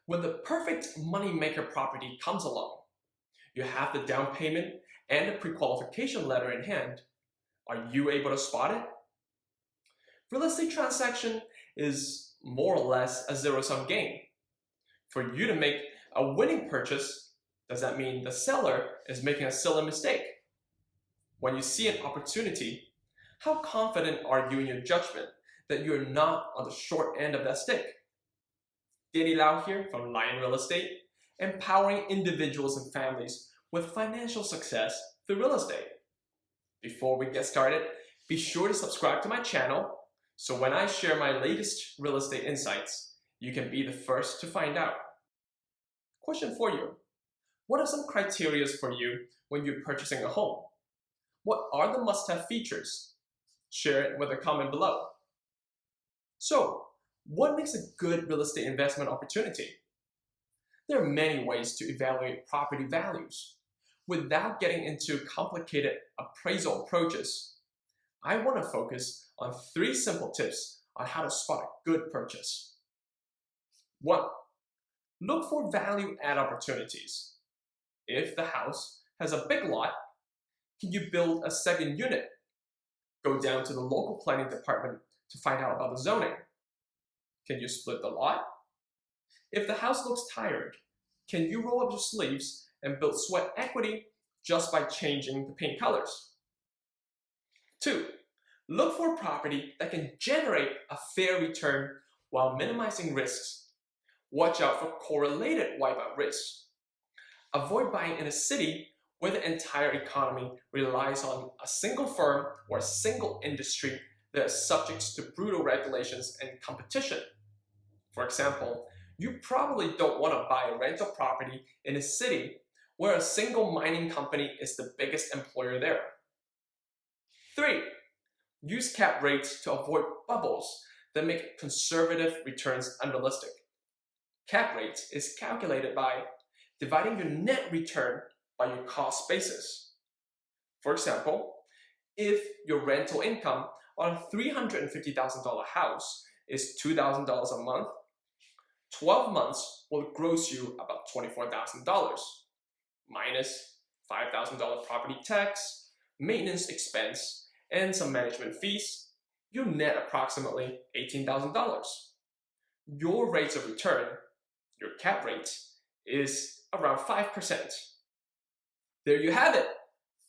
When the perfect moneymaker property comes along, you have the down payment and the pre-qualification letter in hand. Are you able to spot it? Real estate transaction is more or less a zero-sum game. For you to make a winning purchase, does that mean the seller is making a silly mistake? When you see an opportunity, how confident are you in your judgment that you're not on the short end of that stick? Dannylau here from Lion Real Estate, empowering individuals and families with financial success through real estate. Before we get started, be sure to subscribe to my channel so when I share my latest real estate insights, you can be the first to find out. Question for you. What are some criteria for you when you're purchasing a home? What are the must-have features? Share it with a comment below. So, what makes a good real estate investment opportunity? There are many ways to evaluate property values. Without getting into complicated appraisal approaches, I want to focus on 3 simple tips on how to spot a good purchase. 1. Look for value add opportunities. If the house has a big lot, can you build a second unit? Go down to the local planning department to find out about the zoning. Can you split the lot? If the house looks tired, can you roll up your sleeves and build sweat equity just by changing the paint colors? 2. Look for a property that can generate a fair return while minimizing risks. Watch out for correlated wipeout risks. Avoid buying in a city where the entire economy relies on a single firm or a single industry that is subject to brutal regulations and competition. For example, you probably don't want to buy a rental property in a city where a single mining company is the biggest employer there. 3. Use cap rates to avoid bubbles that make conservative returns unrealistic. Cap rate is calculated by dividing your net return by your cost basis. For example, if your rental income on a $350,000 house is $2,000 a month, 12 months will gross you about $24,000, minus $5,000 property tax, maintenance expense, and some management fees. You net approximately $18,000. Your rates of return, your cap rate, is around 5%. There you have it.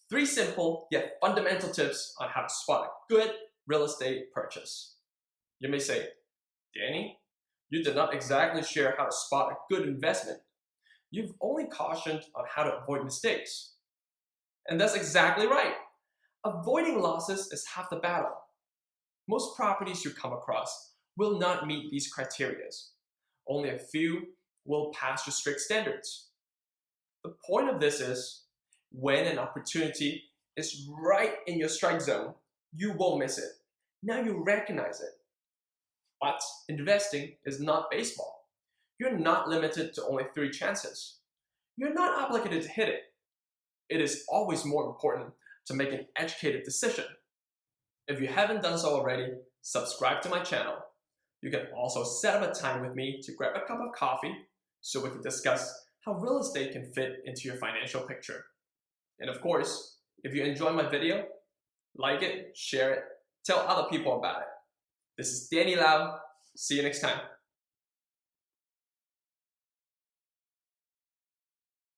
3 simple yet fundamental tips on how to spot a good real estate purchase. You may say, Danny, you did not exactly share how to spot a good investment. You've only cautioned on how to avoid mistakes. And that's exactly right. Avoiding losses is half the battle. Most properties you come across will not meet these criteria. Only a few will pass your strict standards. The point of this is, when an opportunity is right in your strike zone, you won't miss it. Now you recognize it. But investing is not baseball. You're not limited to only 3 chances. You're not obligated to hit it. It is always more important to make an educated decision. If you haven't done so already, subscribe to my channel. You can also set up a time with me to grab a cup of coffee so we can discuss how real estate can fit into your financial picture. And of course, if you enjoy my video, like it, share it, tell other people about it. This is Danny Lau. See you next time.